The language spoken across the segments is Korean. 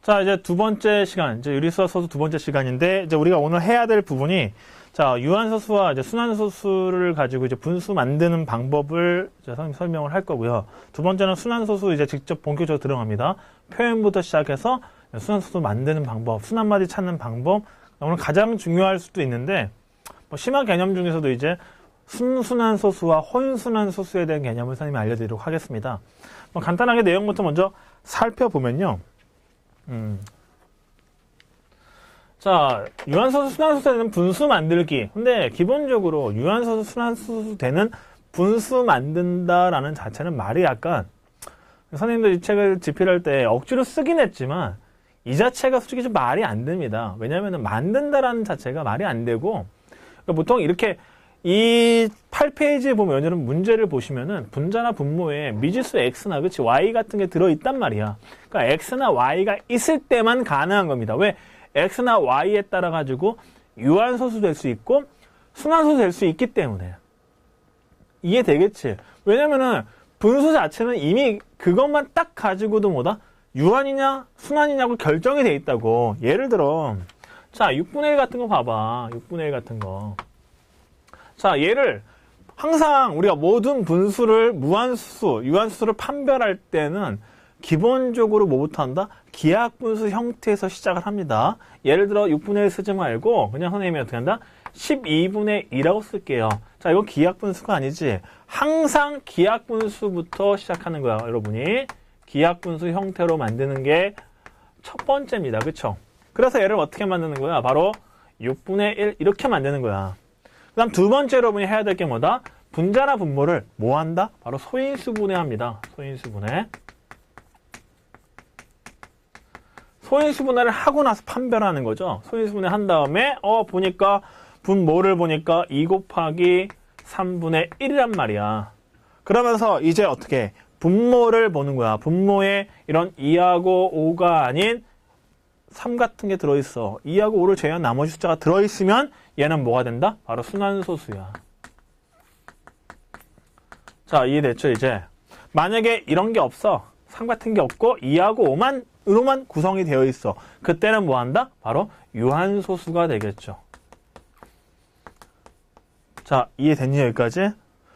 자, 이제 두 번째 시간, 이제 유리수와 소수 두 번째 시간인데, 이제 우리가 오늘 해야 될 부분이, 자, 유한소수와 이제 순환소수를 가지고 이제 분수 만드는 방법을 이제 설명을 할 거고요. 두 번째는 순환소수 이제 직접 본격적으로 들어갑니다. 표현부터 시작해서 순환소수 만드는 방법, 순환마디 찾는 방법, 오늘 가장 중요할 수도 있는데, 뭐 심화 개념 중에서도 이제 순순환소수와 혼순환소수에 대한 개념을 선생님이 알려드리도록 하겠습니다. 뭐 간단하게 내용부터 먼저 살펴보면요. 자, 유한소수, 순환소수 되는 분수 만들기. 근데 기본적으로 유한소수, 순환소수 되는 분수 만든다라는 자체는 말이 약간 선생님들 이 책을 집필할 때 억지로 쓰긴 했지만 이 자체가 솔직히 좀 말이 안 됩니다. 왜냐하면 만든다라는 자체가 말이 안 되고 그러니까 보통 이렇게 이 8페이지에 보면 여러분 문제를 보시면은 분자나 분모에 미지수 x나 그치 y 같은 게 들어있단 말이야. 그러니까 x나 y가 있을 때만 가능한 겁니다. 왜? x나 y에 따라 가지고 유한소수 될 수 있고 순환소수 될 수 있기 때문에. 이해되겠지? 왜냐면은 분수 자체는 이미 그것만 딱 가지고도 뭐다? 유한이냐 순환이냐고 결정이 돼 있다고. 예를 들어 자 6분의 1 같은 거 봐봐. 6분의 1 같은 거. 자, 얘를 항상 우리가 모든 분수를 무한수, 유한수를 판별할 때는 기본적으로 뭐부터 한다? 기하분수 형태에서 시작을 합니다. 예를 들어 6분의 1 쓰지 말고 그냥 선생님이 어떻게 한다? 12분의 2라고 쓸게요. 자, 이거 기하분수가 아니지. 항상 기하분수부터 시작하는 거야, 여러분이. 기하분수 형태로 만드는 게 첫 번째입니다. 그쵸? 그래서 얘를 어떻게 만드는 거야? 바로 6분의 1 이렇게 만드는 거야. 그 다음 두 번째 여러분이 해야 될 게 뭐다? 분자나 분모를 뭐 한다? 바로 소인수분해합니다. 소인수분해. 소인수분해를 하고 나서 판별하는 거죠. 소인수분해 한 다음에 보니까 분모를 보니까 2 곱하기 3분의 1이란 말이야. 그러면서 이제 어떻게 분모를 보는 거야. 분모에 이런 2하고 5가 아닌 3 같은 게 들어있어. 2하고 5를 제외한 나머지 숫자가 들어있으면 얘는 뭐가 된다? 바로 순환소수야. 자, 이해됐죠, 이제? 만약에 이런 게 없어. 3 같은 게 없고 2하고 5만으로만 구성이 되어 있어. 그때는 뭐 한다? 바로 유한소수가 되겠죠. 자, 이해됐니, 여기까지?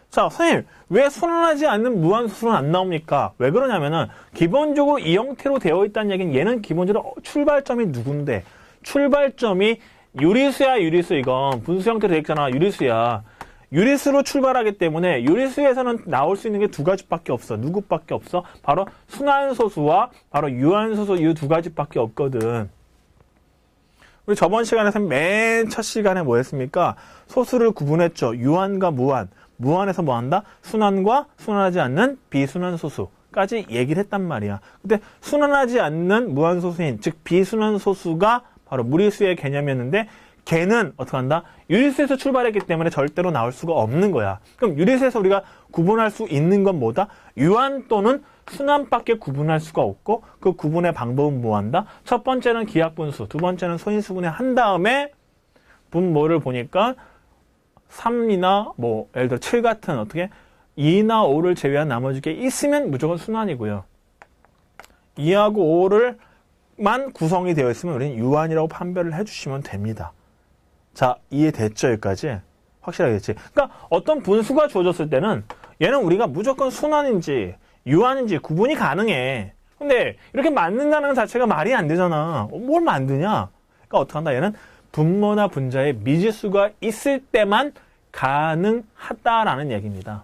자, 선생님, 왜 순환하지 않는 무한소수는 안 나옵니까? 왜 그러냐면은, 기본적으로 이 형태로 되어 있다는 얘기는 얘는 기본적으로 출발점이 누군데, 출발점이 유리수야, 유리수, 이건. 분수 형태로 되어 있잖아, 유리수야. 유리수로 출발하기 때문에, 유리수에서는 나올 수 있는 게 두 가지밖에 없어. 누구밖에 없어? 바로 순환소수와 바로 유한소수 이 두 가지밖에 없거든. 우리 저번 시간에서 맨 첫 시간에 뭐 했습니까? 소수를 구분했죠. 유한과 무한. 무한에서 뭐 한다? 순환과 순환하지 않는 비순환소수까지 얘기를 했단 말이야. 근데 순환하지 않는 무한소수인, 즉 비순환소수가 바로 무리수의 개념이었는데 걔는 어떻게 한다? 유리수에서 출발했기 때문에 절대로 나올 수가 없는 거야. 그럼 유리수에서 우리가 구분할 수 있는 건 뭐다? 유한 또는 순환밖에 구분할 수가 없고 그 구분의 방법은 뭐 한다? 첫 번째는 기하분수, 두 번째는 소인수분해 한 다음에 분모를 보니까 3이나 뭐 예를 들어 7 같은 어떻게 2나 5를 제외한 나머지 게 있으면 무조건 순환이고요. 2하고 5만 구성이 되어 있으면 우리는 유한이라고 판별을 해주시면 됩니다. 자, 이해됐죠? 여기까지? 확실하겠지? 그러니까 어떤 분수가 주어졌을 때는 얘는 우리가 무조건 순환인지 유한인지 구분이 가능해. 근데 이렇게 만든다는 것 자체가 말이 안 되잖아. 뭘 만드냐? 그러니까 어떻게 한다? 얘는 분모나 분자에 미지수가 있을 때만 가능하다라는 얘기입니다.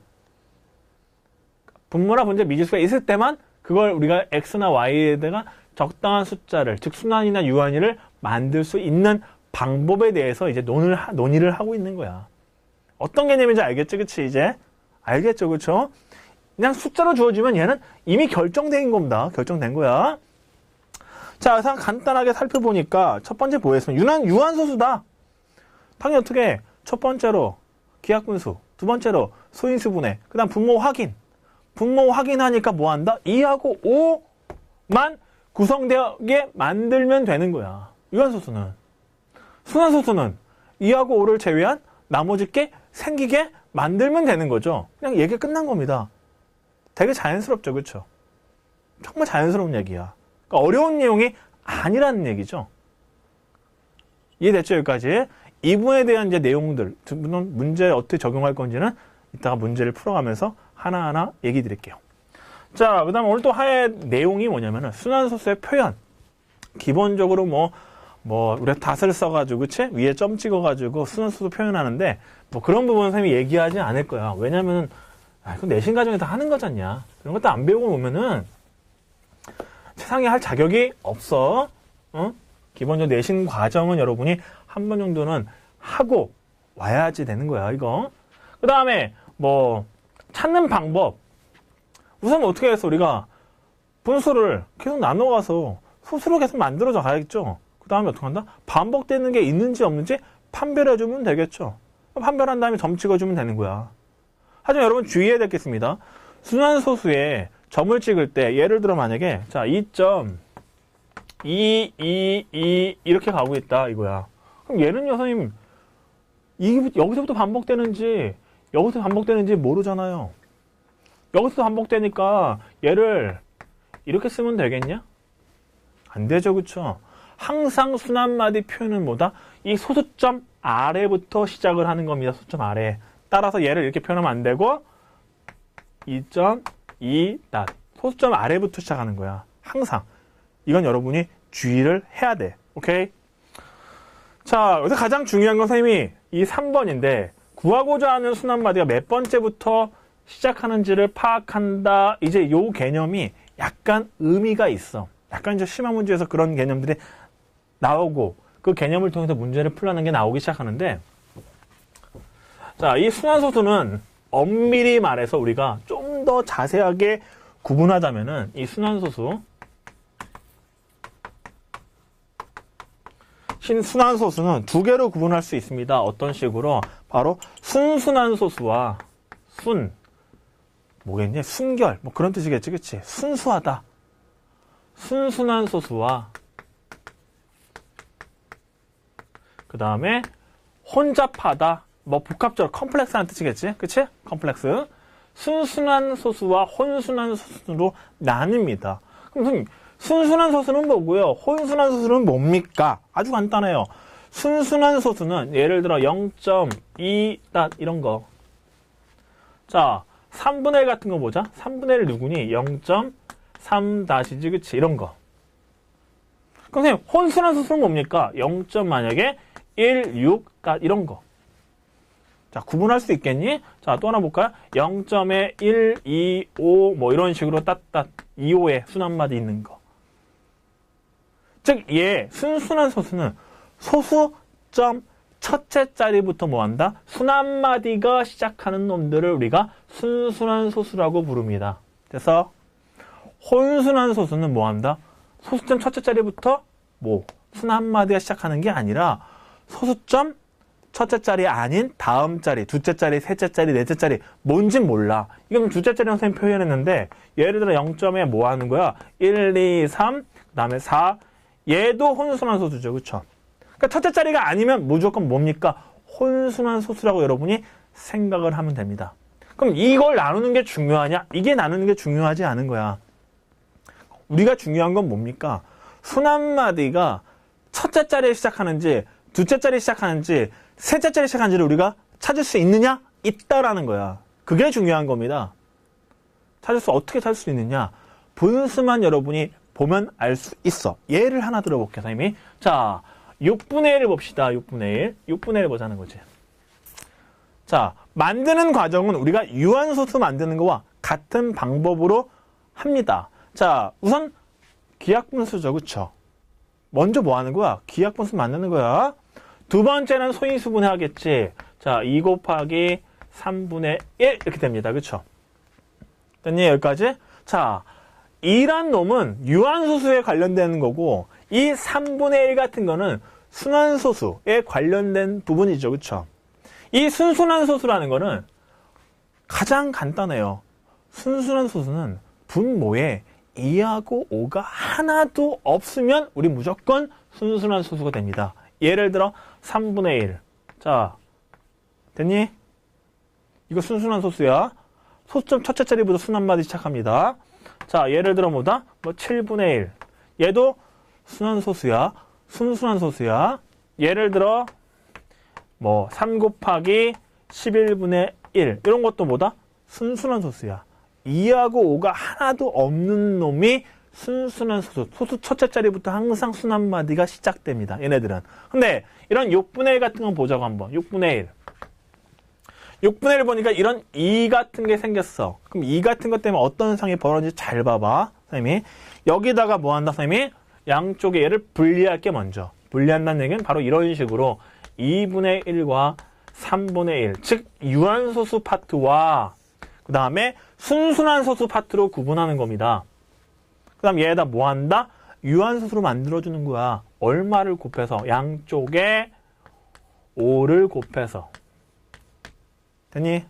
분모나 분자에 미지수가 있을 때만 그걸 우리가 x나 y에다가 적당한 숫자를, 즉 순환이나 유한이를 만들 수 있는 방법에 대해서 이제 논의를 하고 있는 거야. 어떤 개념인지 알겠죠? 그치? 이제? 알겠죠? 그쵸? 그냥 숫자로 주어지면 얘는 이미 결정된 겁니다. 결정된 거야. 자, 그래서 간단하게 살펴보니까 첫 번째 보겠습니다. 유한소수다. 당연히 어떻게 해? 첫 번째로 기하분수, 두 번째로 소인수분해, 그 다음 분모 확인. 분모 확인하니까 뭐 한다? 2하고 5만 구성되게 만들면 되는 거야. 유한소수는. 순환소수는 2하고 5를 제외한 나머지 게 생기게 만들면 되는 거죠. 그냥 얘기가 끝난 겁니다. 되게 자연스럽죠, 그렇죠? 정말 자연스러운 얘기야. 그러니까 어려운 내용이 아니라는 얘기죠. 이해됐죠? 여기까지. 이 부분에 대한 이제 내용들, 문제에 어떻게 적용할 건지는 이따가 문제를 풀어가면서 하나하나 얘기 드릴게요. 자, 그 다음에 오늘 또 할 내용이 뭐냐면은 순환소수의 표현. 기본적으로 우리가 닷을 써가지고, 그치? 위에 점 찍어가지고 순환소수 표현하는데, 뭐 그런 부분은 선생님이 얘기하지 않을 거야. 왜냐면은, 그건 내신 과정에서 하는 거잖냐. 그런 것도 안 배우고 오면은 세상에 할 자격이 없어. 기본적으로 내신 과정은 여러분이 한 번 정도는 하고 와야지 되는 거야, 이거. 그 다음에, 찾는 방법. 우선 어떻게 해서 우리가 분수를 계속 나눠가서 소수로 계속 만들어져 가야겠죠. 그 다음에 어떻게 한다? 반복되는 게 있는지 없는지 판별해주면 되겠죠. 판별한 다음에 점 찍어주면 되는 거야. 하지만 여러분 주의해야 되겠습니다. 순환소수에 점을 찍을 때 예를 들어 만약에 자 2.222 이렇게 가고 있다 이거야. 그럼 얘는요 선생님 여기서부터 반복되는지 여기서 반복되는지 모르잖아요. 여기서 반복되니까 얘를 이렇게 쓰면 되겠냐? 안 되죠, 그쵸? 항상 순환마디 표현은 뭐다? 이 소수점 아래부터 시작을 하는 겁니다. 소수점 아래. 따라서 얘를 이렇게 표현하면 안 되고 2.2 소수점 아래부터 시작하는 거야. 항상. 이건 여러분이 주의를 해야 돼. 오케이? 자, 여기서 가장 중요한 건 선생님이 이 3번인데 구하고자 하는 순환마디가 몇 번째부터 시작하는지를 파악한다. 이제 요 개념이 약간 의미가 있어. 약간 이제 시험 문제에서 그런 개념들이 나오고 그 개념을 통해서 문제를 풀라는 게 나오기 시작하는데 자, 이 순환소수는 엄밀히 말해서 우리가 좀 더 자세하게 구분하자면은 이 순환소수 순환소수는 두 개로 구분할 수 있습니다. 어떤 식으로? 바로 순순환소수와 뭐겠니? 순결 그런 뜻이겠지, 그치? 순수하다. 순순환소수와 그 다음에 혼잡하다. 복합적으로 컴플렉스라는 뜻이겠지, 그치? 컴플렉스. 순순한 소수와 혼순한 소수로 나뉩니다. 그럼 선생님, 순순한 소수는 뭐고요? 혼순한 소수는 뭡니까? 아주 간단해요. 순순한 소수는 예를 들어 0.2 이런 거. 자, 3분의 1 같은 거 보자. 3분의 1 누구니? 0.3 다시지, 그치? 이런 거. 그럼 선생님, 혼순한 소수는 뭡니까? 0. 만약에 1, 6 이런 거. 자, 구분할 수 있겠니? 자, 또 하나 볼까요? 0.에 1, 2, 5 이런 식으로 2호에 순환마디 있는 거. 즉, 순순한 소수는 소수점 첫째 자리부터 뭐한다? 순환마디가 시작하는 놈들을 우리가 순순한 소수라고 부릅니다. 그래서 혼순한 소수는 뭐한다? 소수점 첫째 자리부터 순환마디가 시작하는 게 아니라 소수점 첫째 자리 아닌 다음 자리, 둘째 자리, 셋째 자리, 넷째 자리 뭔진 몰라. 이건 둘째 자리 선생님 표현했는데 예를 들어 0점에 뭐 하는 거야? 1, 2, 3, 그 다음에 4 얘도 혼순한 소수죠. 그쵸? 그러니까 첫째 자리가 아니면 무조건 뭡니까? 혼순한 소수라고 여러분이 생각을 하면 됩니다. 그럼 이걸 나누는 게 중요하냐? 이게 나누는 게 중요하지 않은 거야. 우리가 중요한 건 뭡니까? 순환마디가 첫째 자리에 시작하는지 둘째 자리에 시작하는지 셋째 자리에 시작하는지를 우리가 찾을 수 있느냐? 있다라는 거야. 그게 중요한 겁니다. 어떻게 찾을 수 있느냐? 분수만 여러분이 보면 알 수 있어. 예를 하나 들어볼게요, 선생님이. 자, 6분의 1을 봅시다. 6분의 1. 6분의 1 보자는 거지. 자, 만드는 과정은 우리가 유한소수 만드는 거와 같은 방법으로 합니다. 자, 우선 기하분수죠. 그쵸? 먼저 뭐 하는 거야? 기하분수 만드는 거야. 두 번째는 소인수분 해야겠지. 자, 2 곱하기 3분의 1 이렇게 됩니다. 그쵸? 됐니? 여기까지? 자, 2란 놈은 유한소수에 관련되는 거고 이 3분의 1 같은 거는 순환소수에 관련된 부분이죠. 그쵸? 이 순순한 소수라는 거는 가장 간단해요. 순순한 소수는 분모에 2하고 5가 하나도 없으면 우리 무조건 순순한 소수가 됩니다. 예를 들어 3분의 1. 자, 됐니? 이거 순순한 소수야. 소수점 첫째 자리부터 순환마디 시작합니다. 자, 예를 들어 뭐다? 7분의 1. 얘도 순환소수야? 순순환소수야? 예를 들어 뭐 3 곱하기 11분의 1 이런 것도 뭐다? 순순환소수야. 2하고 5가 하나도 없는 놈이 순순환소수. 소수 첫째 자리부터 항상 순환마디가 시작됩니다. 얘네들은. 근데 이런 6분의 1 같은 건 보자고 한번. 6분의 1. 6분의 1 보니까 이런 2 같은 게 생겼어. 그럼 2 같은 것 때문에 어떤 현상이 벌어지는지 잘 봐봐. 선생님이. 여기다가 뭐 한다, 선생님이? 양쪽에 얘를 분리할게 먼저. 분리한다는 얘기는 바로 이런 식으로 2분의 1과 3분의 1. 즉, 유한소수 파트와 그 다음에 순순환소수 파트로 구분하는 겁니다. 그 다음 얘에다 뭐 한다? 유한소수로 만들어주는 거야. 얼마를 곱해서? 양쪽에 5를 곱해서. 됐니?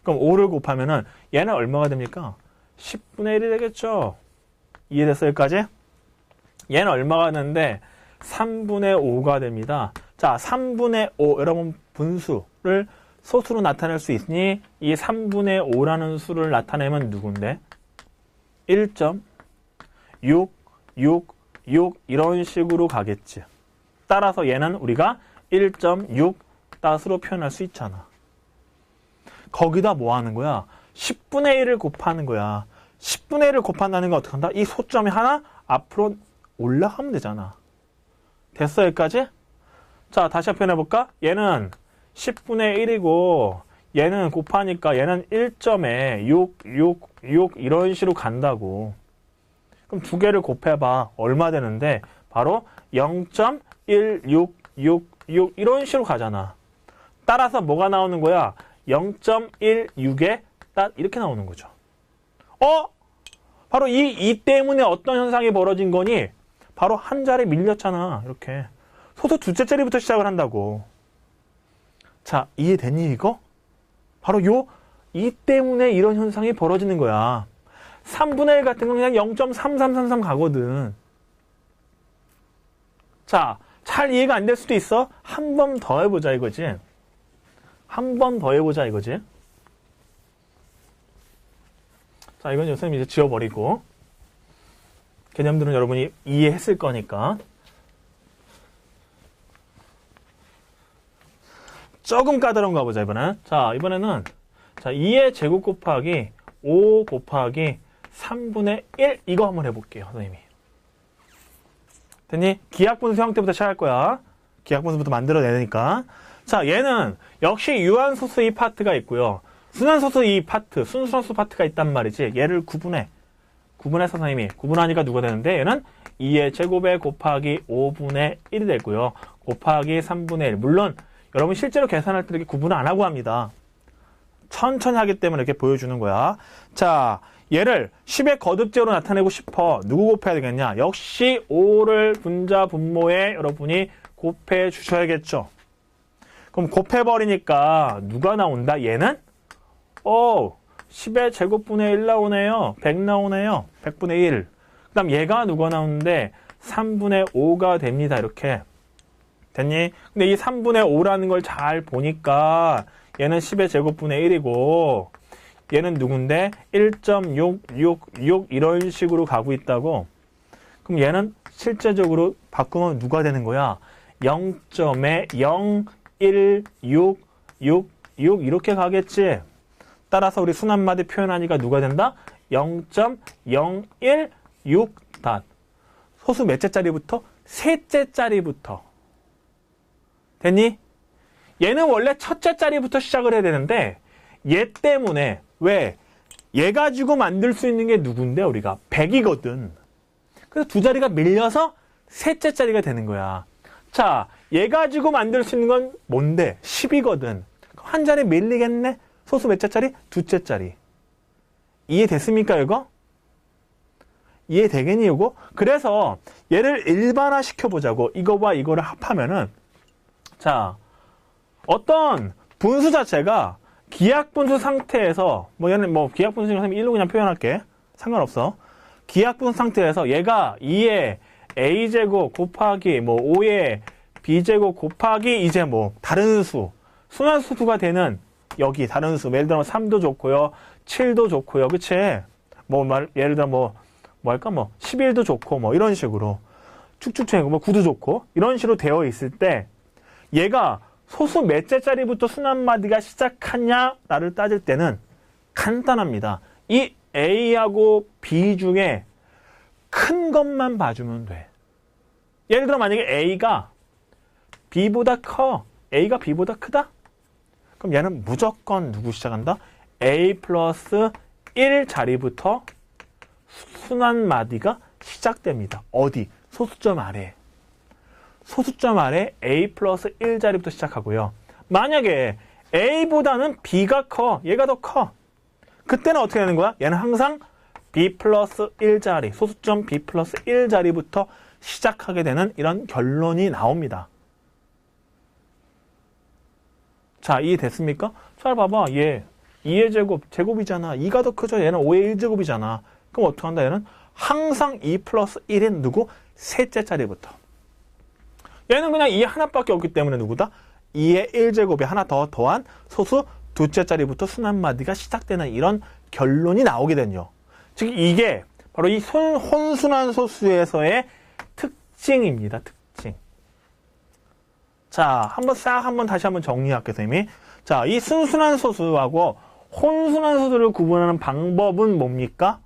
그럼 5를 곱하면은 얘는 얼마가 됩니까? 10분의 1이 되겠죠? 이해됐어요, 여기까지? 얘는 얼마가 되는데 3분의 5가 됩니다. 자, 3분의 5, 여러분 분수를 소수로 나타낼 수 있으니 이 3분의 5라는 수를 나타내면 누군데? 1.6, 6, 6 이런 식으로 가겠지. 따라서 얘는 우리가 1.6 따스로 표현할 수 있잖아. 거기다 뭐 하는 거야? 10분의 1을 곱하는 거야. 10분의 1을 곱한다는 건 어떻게 한다? 이 소점이 하나 앞으로 올라가면 되잖아. 됐어, 여기까지? 자, 다시 표현해볼까? 얘는 10분의 1이고 얘는 곱하니까 얘는 1점에 6, 6, 6 이런 식으로 간다고. 그럼 두 개를 곱해봐. 얼마 되는데? 바로 0.1666 이런 식으로 가잖아. 따라서 뭐가 나오는 거야? 0.16에 딱 이렇게 나오는 거죠. 바로 이 때문에 어떤 현상이 벌어진 거니? 바로 한 자리 밀렸잖아. 이렇게. 소수 둘째 자리부터 시작을 한다고. 자, 이해됐니 이거? 바로 이 때문에 이런 현상이 벌어지는 거야. 3분의 1 같은 건 그냥 0.3333 가거든. 자, 잘 이해가 안 될 수도 있어. 한 번 더 해보자 이거지. 한 번 더 해보자 이거지. 자, 이건 선생님이 이제 지워버리고. 개념들은 여러분이 이해했을 거니까. 조금 까다로운가 보자, 이번엔. 자, 이번에는, 자, 2의 제곱 곱하기 5 곱하기 3분의 1. 이거 한번 해볼게요, 선생님이. 됐니? 기하분수 형태부터 시작할 거야. 기하분수부터 만들어내니까. 자, 얘는 역시 유한소수 이 파트가 있고요. 순환소수 이 파트, 순수소수 파트가 있단 말이지. 얘를 구분해서 선생님이 구분하니까 누가 되는데 얘는 2의 제곱에 곱하기 5분의 1이 되고요. 곱하기 3분의 1. 물론 여러분 실제로 계산할 때 이렇게 구분을 안 하고 합니다. 천천히 하기 때문에 이렇게 보여주는 거야. 자, 얘를 10의 거듭제로 나타내고 싶어. 누구 곱해야 되겠냐? 역시 5를 분자 분모에 여러분이 곱해 주셔야겠죠. 그럼 곱해버리니까 누가 나온다? 얘는? 10의 제곱분의 1 나오네요. 100 나오네요. 100분의 1. 그 다음 얘가 누가 나오는데 3분의 5가 됩니다. 이렇게. 됐니? 근데 이 3분의 5라는 걸 잘 보니까 얘는 10의 제곱분의 1이고 얘는 누군데? 1.666 이런 식으로 가고 있다고. 그럼 얘는 실제적으로 바꾸면 누가 되는 거야? 0.016666 이렇게 가겠지. 따라서 우리 순환마디 표현하니까 누가 된다? 0.016 닷. 소수 몇째 자리부터? 셋째 자리부터. 됐니? 얘는 원래 첫째 자리부터 시작을 해야 되는데 얘 때문에 왜? 얘 가지고 만들 수 있는 게 누군데 우리가? 100이거든. 그래서 두 자리가 밀려서 셋째 자리가 되는 거야. 자, 얘 가지고 만들 수 있는 건 뭔데? 10이거든. 한 자리 밀리겠네? 소수 몇째 자리? 두째 자리. 이해됐습니까, 이거? 이해되겠니, 이거? 그래서 얘를 일반화 시켜보자고. 이거와 이거를 합하면은 자, 어떤 분수 자체가 기하분수 상태에서 얘는 기하분수 선생님 1로 그냥 표현할게. 상관없어. 기하분수 상태에서 얘가 2의 a제곱 곱하기 5의 b제곱 곱하기 이제 다른 수, 순환수가 되는 여기 다른 수, 예를 들어 3도 좋고요. 7도 좋고요. 그치? 예를 들어 11도 좋고 이런 식으로. 축축충이고 뭐 구도 좋고 이런 식으로 되어 있을 때 얘가 소수 몇째 자리부터 순환마디가 시작하냐를 따질 때는 간단합니다. 이 A하고 B 중에 큰 것만 봐주면 돼. 예를 들어 만약에 A가 B보다 커. A가 B보다 크다? 그럼 얘는 무조건 누구 시작한다? A 플러스 1 자리부터 순환마디가 시작됩니다. 어디? 소수점 아래. 소수점 아래 A 플러스 1 자리부터 시작하고요. 만약에 A보다는 B가 커. 얘가 더 커. 그때는 어떻게 되는 거야? 얘는 항상 B 플러스 1 자리, 소수점 B 플러스 1 자리부터 시작하게 되는 이런 결론이 나옵니다. 자, 이해됐습니까? 잘 봐봐. 얘 2의 제곱, 제곱이잖아. 2가 더 크죠? 얘는 5의 1제곱이잖아. 그럼 어떻게 한다? 얘는 항상 2 플러스 1인 누구? 셋째 자리부터. 얘는 그냥 2 하나밖에 없기 때문에 누구다? 2의 1제곱에 하나 더 더한 소수 둘째 자리부터 순환마디가 시작되는 이런 결론이 나오게 되죠. 즉 이게 바로 이 혼순환 소수에서의 특징입니다. 특징. 자, 한번 다시 한번 정리할게요, 선생님이. 자, 이 순순환 소수하고 혼순환 소수를 구분하는 방법은 뭡니까?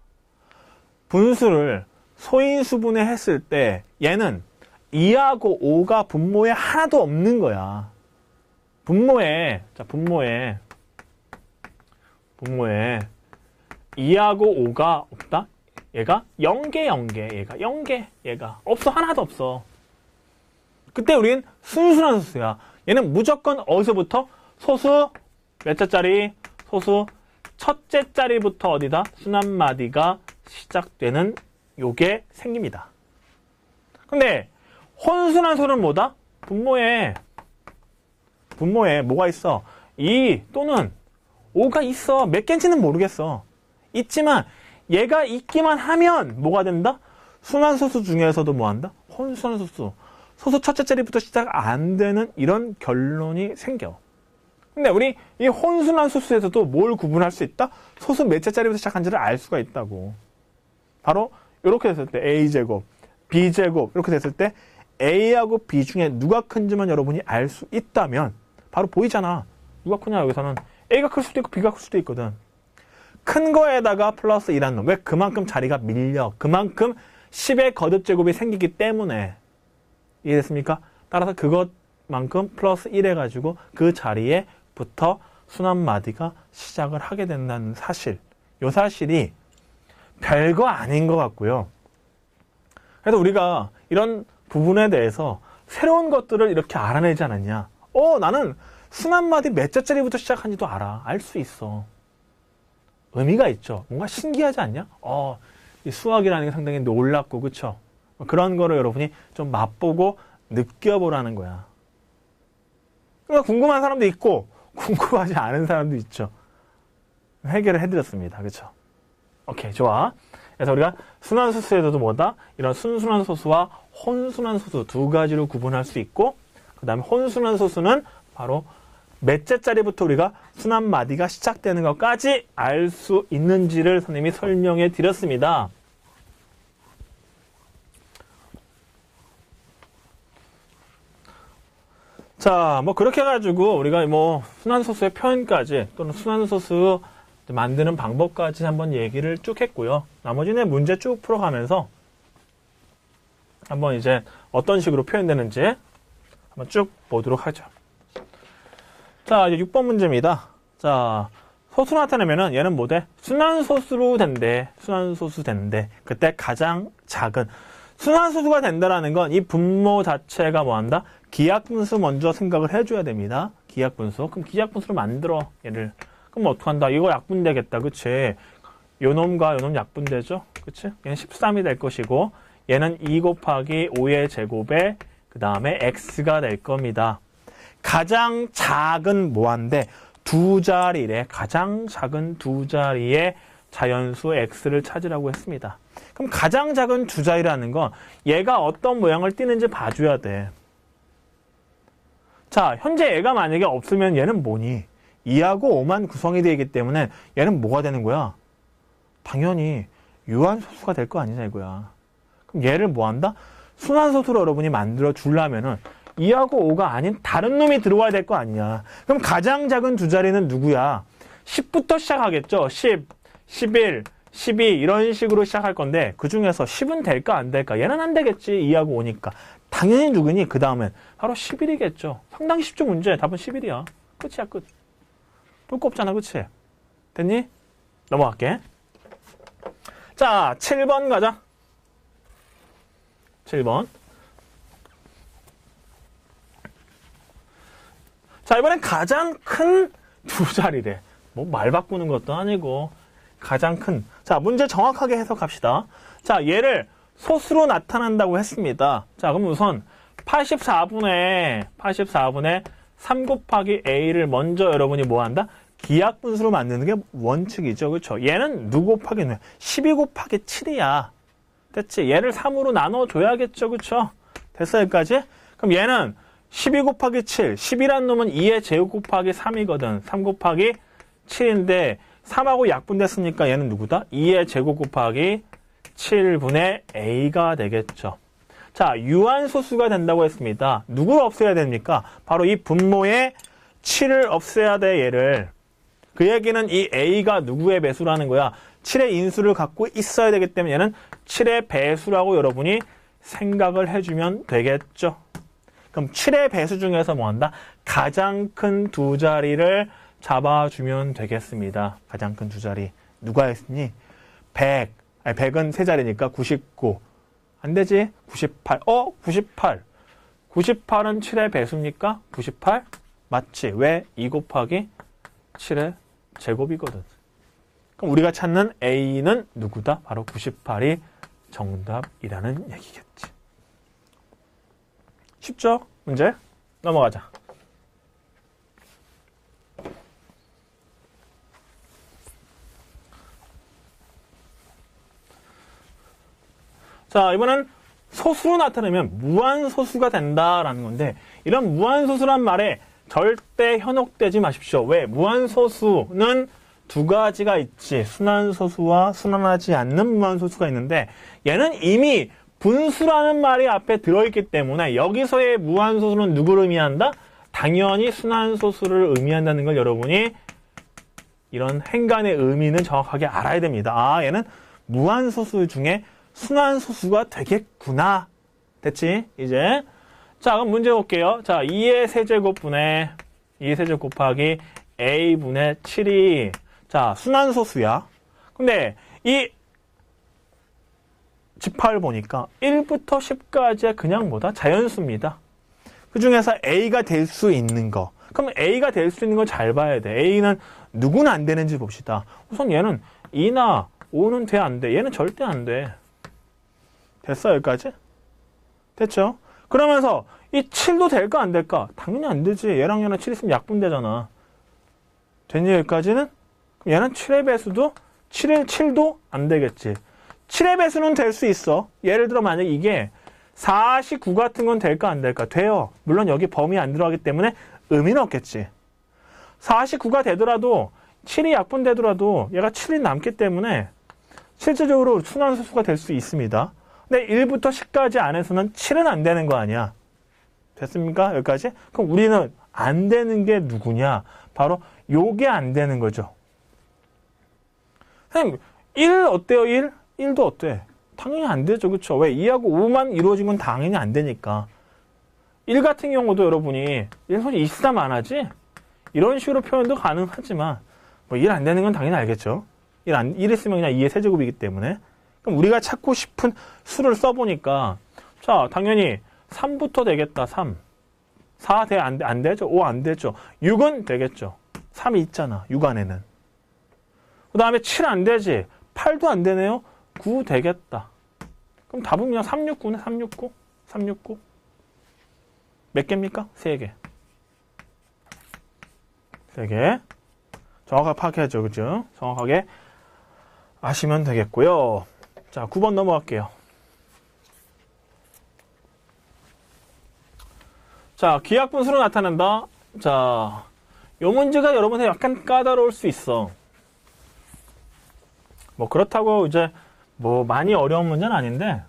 분수를 소인수분해 했을 때 얘는 2하고 5가 분모에 하나도 없는 거야. 분모에 2하고 5가 없다? 얘가 0개, 얘가 0개, 얘가 없어. 하나도 없어. 그때 우린 순순한 소수야. 얘는 무조건 어디서부터? 소수 몇째 자리? 소수 첫째 자리부터 어디다? 순환마디가 시작되는 요게 생깁니다. 근데 혼순한 소는 뭐다? 분모에 뭐가 있어? 2 또는 5가 있어. 몇 개인지는 모르겠어. 있지만 얘가 있기만 하면 뭐가 된다? 순환소수 중에서도 뭐한다? 혼순환소수. 소수 첫째 자리부터 시작 안 되는 이런 결론이 생겨. 근데 우리 이 혼순환소수에서도 뭘 구분할 수 있다? 소수 몇째 자리부터 시작한지를 알 수가 있다고. 바로 이렇게 됐을 때 A제곱, B제곱 이렇게 됐을 때 A하고 B 중에 누가 큰지만 여러분이 알 수 있다면 바로 보이잖아. 누가 크냐 여기서는 A가 클 수도 있고 B가 클 수도 있거든. 큰 거에다가 플러스 1한 놈. 왜? 그만큼 자리가 밀려. 그만큼 10의 거듭제곱이 생기기 때문에. 이해됐습니까? 따라서 그것만큼 플러스 1 해가지고 그 자리에부터 순환마디가 시작을 하게 된다는 사실. 이 사실이 별거 아닌 것 같고요. 그래서 우리가 이런 부분에 대해서 새로운 것들을 이렇게 알아내지 않았냐. 나는 순환마디 몇째 자리부터 시작한지도 알아. 알 수 있어. 의미가 있죠. 뭔가 신기하지 않냐? 이 수학이라는 게 상당히 놀랍고, 그쵸? 그런 거를 여러분이 좀 맛보고 느껴보라는 거야. 그러니까 궁금한 사람도 있고, 궁금하지 않은 사람도 있죠. 해결을 해드렸습니다. 그쵸? 오케이, 좋아. 그래서 우리가 순환소수에서도 뭐다? 이런 순순한 소수와 혼순한 소수 두 가지로 구분할 수 있고, 그 다음에 혼순한 소수는 바로 몇째 자리부터 우리가 순환마디가 시작되는 것까지 알 수 있는지를 선생님이 설명해 드렸습니다. 자, 뭐 그렇게 해가지고 우리가 뭐 순환소수의 표현까지 또는 순환소수 만드는 방법까지 한번 얘기를 쭉 했고요. 나머지는 문제 쭉 풀어가면서 한번 이제 어떤 식으로 표현되는지 한번 쭉 보도록 하죠. 자, 이제 6번 문제입니다. 자, 소수 나타내면은 얘는 뭐 돼? 순환소수로 된대. 순환소수 된대. 그때 가장 작은 순환소수가 된다라는 건 이 분모 자체가 뭐 한다? 기하분수 먼저 생각을 해줘야 됩니다. 기하분수. 그럼 기하분수를 만들어. 얘를. 그럼 어떡한다? 이거 약분되겠다. 그치? 요놈과 요놈 약분되죠? 그치? 얘는 13이 될 것이고 얘는 2 곱하기 5의 제곱에 그 다음에 x가 될 겁니다. 가장 작은 뭐한데 두 자리래. 가장 작은 두 자리의 자연수 x를 찾으라고 했습니다. 그럼 가장 작은 두 자리라는 건 얘가 어떤 모양을 띠는지 봐줘야 돼. 자, 현재 얘가 만약에 없으면 얘는 뭐니? 2하고 5만 구성이 되기 때문에 얘는 뭐가 되는 거야? 당연히 유한소수가 될 거 아니냐 이거야. 그럼 얘를 뭐 한다? 순환소수로 여러분이 만들어 주려면은 2하고 5가 아닌 다른 놈이 들어와야 될 거 아니냐. 그럼 가장 작은 두 자리는 누구야? 10부터 시작하겠죠. 10, 11, 12 이런 식으로 시작할 건데 그 중에서 10은 될까 안 될까? 얘는 안 되겠지. 2하고 5니까. 당연히 누구니? 그 다음엔 바로 11이겠죠. 상당히 쉽죠 문제. 답은 11이야. 끝이야 끝. 볼 거 없잖아 그치? 됐니? 넘어갈게. 자 7번 가자. 7번. 자 이번엔 가장 큰 두 자리래. 뭐 말 바꾸는 것도 아니고 가장 큰. 자 문제 정확하게 해석합시다. 자 얘를 소수로 나타난다고 했습니다. 자 그럼 우선 84분의 3 곱하기 a를 먼저 여러분이 뭐 한다? 기하분수로 만드는 게 원칙이죠. 그렇죠? 얘는 누 곱하기 누 12 곱하기 7이야. 됐지? 얘를 3으로 나눠줘야겠죠. 그렇죠? 됐어 여기까지? 그럼 얘는 12 곱하기 7, 10이란 놈은 2의 제곱 곱하기 3이거든. 3 곱하기 7인데 3하고 약분됐으니까 얘는 누구다? 2의 제곱 곱하기 7분의 a가 되겠죠. 자, 유한소수가 된다고 했습니다. 누구를 없애야 됩니까? 바로 이 분모의 7을 없애야 돼, 얘를. 그 얘기는 이 a가 누구의 배수라는 거야? 7의 인수를 갖고 있어야 되기 때문에 얘는 7의 배수라고 여러분이 생각을 해주면 되겠죠. 그럼 7의 배수 중에서 뭐 한다? 가장 큰 두 자리를 잡아주면 되겠습니다. 가장 큰 두 자리. 누가 했니? 100. 아니, 100은 세 자리니까 99. 안 되지? 98. 98. 98은 7의 배수입니까? 98? 맞지? 왜? 2 곱하기 7의 제곱이거든. 그럼 우리가 찾는 A는 누구다? 바로 98이 정답이라는 얘기겠지. 쉽죠? 문제? 넘어가자. 자, 이번엔 소수로 나타내면 무한소수가 된다라는 건데 이런 무한소수란 말에 절대 현혹되지 마십시오. 왜? 무한소수는 두 가지가 있지. 순환소수와 순환하지 않는 무한소수가 있는데 얘는 이미 분수라는 말이 앞에 들어있기 때문에 여기서의 무한소수는 누구를 의미한다? 당연히 순환소수를 의미한다는 걸 여러분이 이런 행간의 의미는 정확하게 알아야 됩니다. 아, 얘는 무한소수 중에 순환소수가 되겠구나. 됐지? 이제. 자, 그럼 문제 볼게요. 자, 2의 세제곱분의 2의 세제곱 곱하기 a분의 7이 자, 순환소수야. 근데 이 집합을 보니까 1부터 10까지가 그냥 뭐다? 자연수입니다. 그 중에서 A가 될 수 있는 거. 그럼 A가 될 수 있는 걸 잘 봐야 돼. A는 누구는 안 되는지 봅시다. 우선 얘는 2나 5는 돼, 안 돼? 얘는 절대 안 돼. 됐어, 여기까지? 됐죠? 그러면서 이 7도 될까, 안 될까? 당연히 안 되지. 얘랑 얘랑 7 있으면 약분되잖아. 됐니, 여기까지는? 그럼 얘는 7의 배수도 7도 안 되겠지. 7의 배수는 될 수 있어. 예를 들어 만약 이게 49 같은 건 될까 안 될까? 돼요. 물론 여기 범위 안 들어가기 때문에 의미는 없겠지. 49가 되더라도 7이 약분되더라도 얘가 7이 남기 때문에 실질적으로 순환소수가 될 수 있습니다. 근데 1부터 10까지 안에서는 7은 안 되는 거 아니야. 됐습니까? 여기까지? 그럼 우리는 안 되는 게 누구냐? 바로 요게 안 되는 거죠. 선생님, 1 어때요? 1? 1도 어때? 당연히 안 되죠. 그쵸? 왜? 2하고 5만 이루어지면 당연히 안 되니까. 1 같은 경우도 여러분이 1 솔직히 있으면 안 하지? 이런 식으로 표현도 가능하지만 뭐 1 안 되는 건 당연히 알겠죠. 1 있으면 그냥 2의 세제곱이기 때문에. 그럼 우리가 찾고 싶은 수를 써보니까 자, 당연히 3부터 되겠다. 3. 4 돼? 안 되죠? 5 안 되죠? 6은 되겠죠. 3이 있잖아. 6 안에는. 그 다음에 7 안 되지? 8도 안 되네요? 9 되겠다. 그럼 답은 그냥 369네. 369. 369. 몇 개입니까? 3개. 3개. 정확하게 파악해야죠. 그죠? 정확하게 아시면 되겠고요. 자, 9번 넘어갈게요. 자, 기하분수로 나타낸다. 자, 요 문제가 여러분한테 약간 까다로울 수 있어. 뭐 그렇다고 이제 뭐 많이 어려운 문제는 아닌데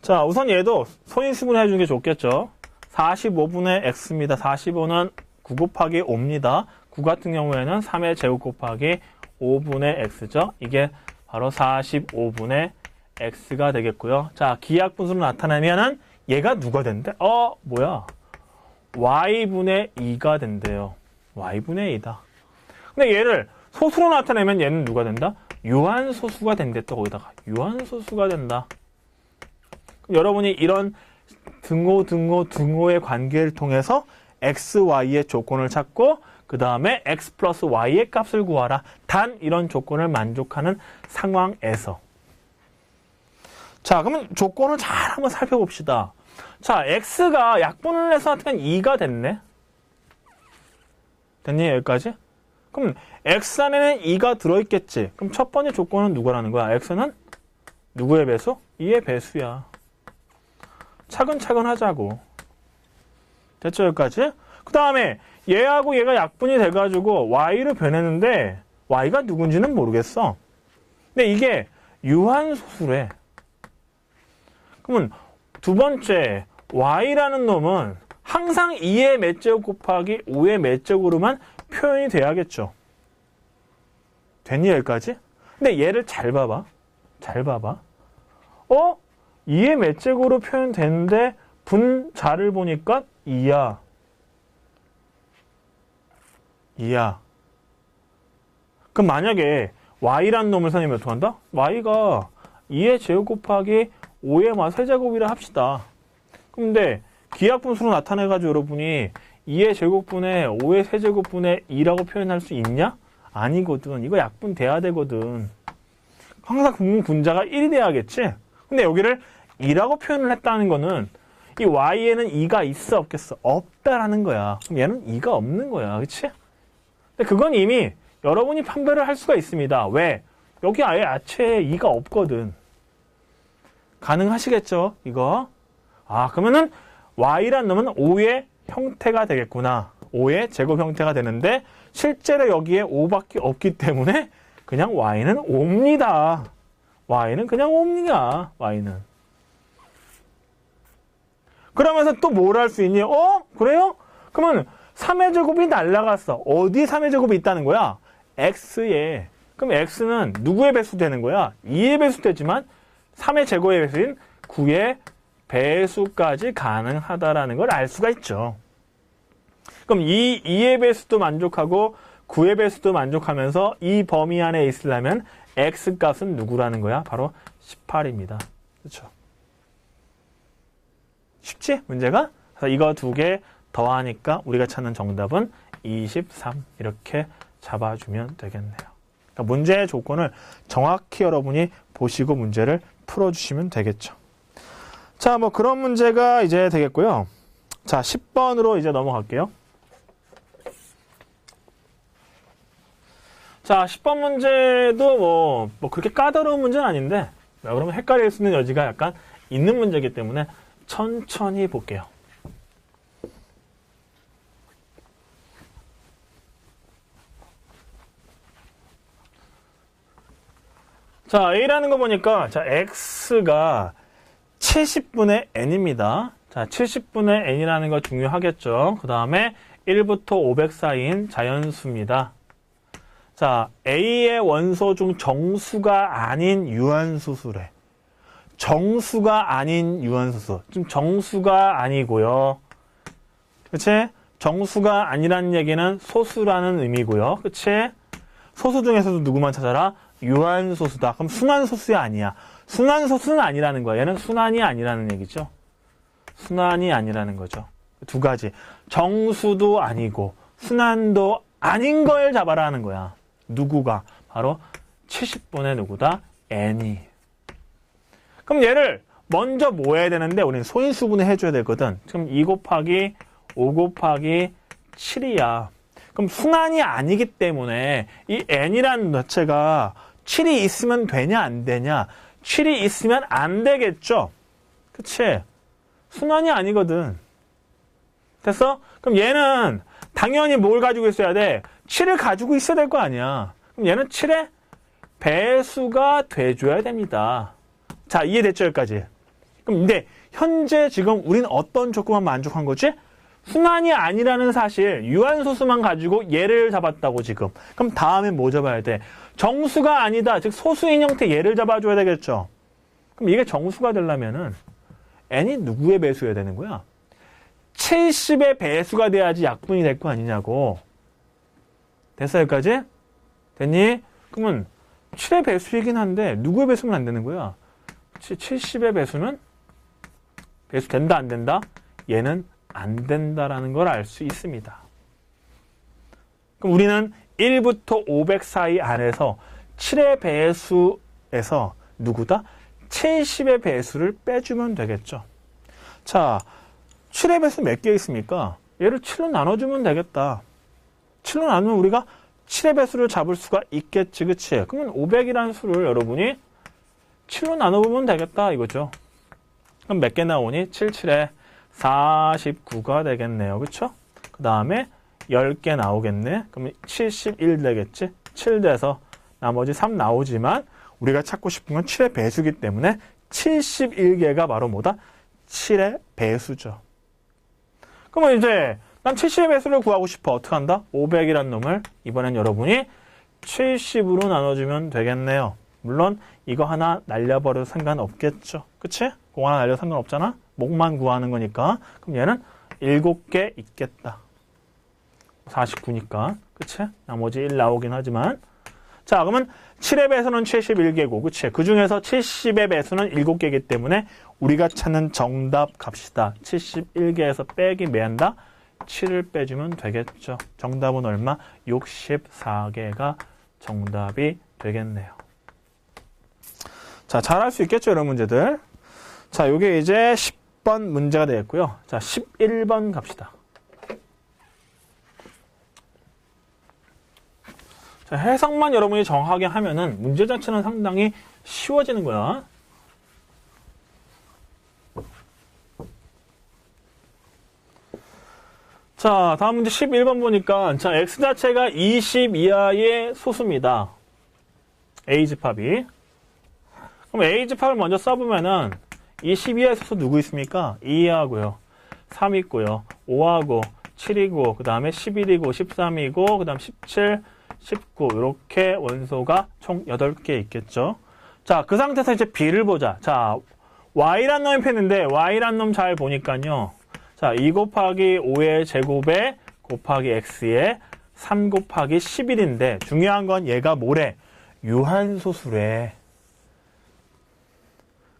자, 우선 얘도 소인수분해 해주는 게 좋겠죠. 45분의 x입니다. 45는 9 곱하기 5입니다. 9 같은 경우에는 3의 제곱 곱하기 5분의 x죠. 이게 바로 45분의 x가 되겠고요. 자, 기하분수로 나타내면은 얘가 누가 된대? 뭐야? y분의 2가 된대요. y분의 2다. 근데 얘를 소수로 나타내면 얘는 누가 된다? 유한소수가 된대. 또 거기다가 유한소수가 된다. 그럼 여러분이 이런 등호의 관계를 통해서 x, y의 조건을 찾고 그 다음에 x 플러스 y의 값을 구하라. 단 이런 조건을 만족하는 상황에서. 자, 그러면 조건을 잘 한번 살펴봅시다. 자, x가 약분을 해서 나타낸 2가 됐네. 됐니? 여기까지? 그럼 x 안에는 2가 들어있겠지. 그럼 첫 번째 조건은 누구라는 거야? x는 누구의 배수? 2의 배수야. 차근차근 하자고. 됐죠? 여기까지? 그 다음에 얘하고 얘가 약분이 돼가지고 y를 변했는데 y가 누군지는 모르겠어. 근데 이게 유한소수래. 그러면 두 번째 y라는 놈은 항상 2의 몇 제곱 곱하기 5의 몇 제곱으로만 표현이 돼야겠죠. 됐니? 여기까지? 근데 얘를 잘 봐봐. 잘 봐봐. 2의 몇 제곱으로 표현되는데 분자를 보니까 2야. 2야. 그럼 만약에 y라는 놈을 선생님이 어떻게 한다? y가 2의 제곱 곱하기 5의 세제곱이라 합시다. 근데 기하분수로 나타내가지고 여러분이 2의 제곱분의 5의 세제곱분의 2라고 표현할 수 있냐? 아니거든. 이거 약분 돼야 되거든. 항상 분자가 1이 돼야겠지? 근데 여기를 2라고 표현을 했다는 거는 이 y에는 2가 있어 없겠어? 없다라는 거야. 그럼 얘는 2가 없는 거야. 그치? 근데 그건 이미 여러분이 판별을 할 수가 있습니다. 왜? 여기 아예 야채에 2가 없거든. 가능하시겠죠? 이거? 그러면은 y란 놈은 5의 형태가 되겠구나. 5의 제곱 형태가 되는데 실제로 여기에 5밖에 없기 때문에 그냥 y는 5입니다. y는 그냥 5입니다. y는. 그러면서 또 뭘 할 수 있니? 그래요? 그러면 3의 제곱이 날라갔어. 어디에 3의 제곱이 있다는 거야? x에. 그럼 x는 누구의 배수 되는 거야? 2의 배수 되지만 3의 제곱의 배수인 9의 배수까지 가능하다라는 걸 알 수가 있죠. 그럼 2의 배수도 만족하고 9의 배수도 만족하면서 이 범위 안에 있으려면 x값은 누구라는 거야? 바로 18입니다. 그렇죠? 쉽지? 문제가? 그래서 이거 두 개 더하니까 우리가 찾는 정답은 23 이렇게 잡아주면 되겠네요. 그러니까 문제의 조건을 정확히 여러분이 보시고 문제를 풀어주시면 되겠죠. 자, 뭐 그런 문제가 이제 되겠고요. 자, 10번으로 이제 넘어갈게요. 자, 10번 문제도 뭐 그렇게 까다로운 문제는 아닌데, 그러면 헷갈릴 수 있는 여지가 약간 있는 문제이기 때문에 천천히 볼게요. 자, A라는 거 보니까, 자, X가 70분의 N입니다. 자, 70분의 N이라는 거 중요하겠죠. 그 다음에 1부터 500 사이인 자연수입니다. 자, A의 원소 중 정수가 아닌 유한소수래. 정수가 아닌 유한소수. 좀 정수가 아니고요. 그치? 정수가 아니라는 얘기는 소수라는 의미고요. 그치? 소수 중에서도 누구만 찾아라? 유한소수다. 그럼 순환소수야 아니야. 순환소수는 아니라는 거야. 얘는 순환이 아니라는 얘기죠. 순환이 아니라는 거죠. 두 가지. 정수도 아니고 순환도 아닌 걸 잡아라 하는 거야. 누구가? 바로 70분의 누구다? n이. 그럼 얘를 먼저 뭐 해야 되는데 우리는 소인수분해 해줘야 되거든. 그럼 2 곱하기 5 곱하기 7이야. 그럼 순환이 아니기 때문에 이 n이라는 자체가 7이 있으면 되냐 안 되냐? 7이 있으면 안 되겠죠? 그치? 순환이 아니거든. 됐어? 그럼 얘는 당연히 뭘 가지고 있어야 돼? 7을 가지고 있어야 될 거 아니야. 그럼 얘는 7의 배수가 돼줘야 됩니다. 자, 이해됐죠? 여기까지. 그럼 근데 현재 지금 우리는 어떤 조건만 만족한 거지? 순환이 아니라는 사실, 유한소수만 가지고 얘를 잡았다고 지금. 그럼 다음에 뭐 잡아야 돼? 정수가 아니다. 즉 소수인 형태 얘를 잡아줘야 되겠죠. 그럼 이게 정수가 되려면은 n이 누구의 배수여야 되는 거야? 70의 배수가 돼야지 약분이 될 거 아니냐고. 됐어 여기까지? 됐니? 그러면 7의 배수이긴 한데 누구의 배수면 안 되는 거야? 70의 배수는 배수 된다 안 된다? 얘는 안 된다라는 걸 알 수 있습니다. 그럼 우리는 1부터 500 사이 안에서 7의 배수에서 누구다? 70의 배수를 빼주면 되겠죠. 자, 7의 배수 몇 개 있습니까? 얘를 7로 나눠주면 되겠다. 7로 나누면 우리가 7의 배수를 잡을 수가 있겠지, 그치? 그러면 500이라는 수를 여러분이 7로 나눠보면 되겠다, 이거죠. 그럼 몇 개 나오니? 7, 7에 49가 되겠네요, 그쵸? 그 다음에 10개 나오겠네. 그러면 71 되겠지? 7 돼서 나머지 3 나오지만 우리가 찾고 싶은 건 7의 배수이기 때문에 71개가 바로 뭐다? 7의 배수죠. 그러면 이제 난 70의 배수를 구하고 싶어. 어떻게 한다? 500이란 놈을 이번엔 여러분이 70으로 나눠주면 되겠네요. 물론 이거 하나 날려버려도 상관없겠죠. 그치? 공 하나 날려도 상관없잖아? 목만 구하는 거니까. 그럼 얘는 7개 있겠다. 49니까. 그치? 나머지 1 나오긴 하지만. 자, 그러면 7의 배수는 71개고, 그치? 그 중에서 70의 배수는 7개이기 때문에 우리가 찾는 정답 값이다. 71개에서 빼기 몇 한다? 7을 빼주면 되겠죠. 정답은 얼마? 64개가 정답이 되겠네요. 자, 잘 할 수 있겠죠, 이런 문제들. 자, 요게 이제 10번 문제가 되겠고요. 자, 11번 갑시다. 자, 해석만 여러분이 정확하게 하면은 문제 자체는 상당히 쉬워지는 거야. 자, 다음 문제 11번 보니까, 자, x 자체가 20 이하의 소수입니다. a집합이. 그럼 a집합을 먼저 써보면은, 20 이하의 소수 누구 있습니까? 2하고요. 3 있고요. 5하고, 7이고, 그 다음에 11이고, 13이고, 그 다음 17, 19 이렇게 원소가 총 8개 있겠죠. 자, 그 상태에서 이제 b를 보자. 자, y란 놈이 폈는데 y란 놈 잘 보니까요. 자, 2 곱하기 5의 제곱에 곱하기 x에 3 곱하기 11인데 중요한 건 얘가 뭐래? 유한소수래.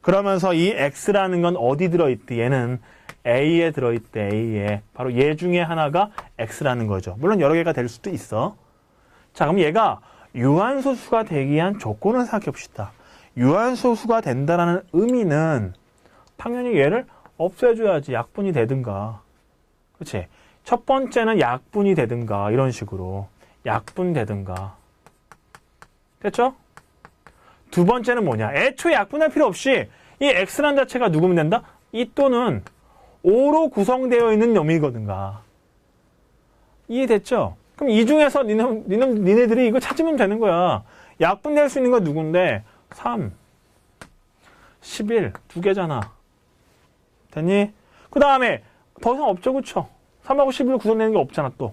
그러면서 이 x라는 건 어디 들어있대? 얘는 a에 들어있대. a에. 바로 얘 중에 하나가 x라는 거죠. 물론 여러 개가 될 수도 있어. 자, 그럼 얘가 유한소수가 되기 위한 조건을 생각해 봅시다. 유한소수가 된다는 의미는 당연히 얘를 없애줘야지 약분이 되든가. 그치? 첫 번째는 약분이 되든가 이런 식으로 약분 되든가. 됐죠? 두 번째는 뭐냐? 애초에 약분할 필요 없이 이 x란 자체가 누구면 된다? 이 또는 5로 구성되어 있는 놈이거든가. 이해됐죠? 그럼 이 중에서 니네들이 이거 찾으면 되는 거야. 약분될 수 있는 건 누군데? 3, 11, 두 개잖아. 됐니? 그 다음에 더 이상 없죠, 그쵸? 3하고 11로 구성되는 게 없잖아, 또.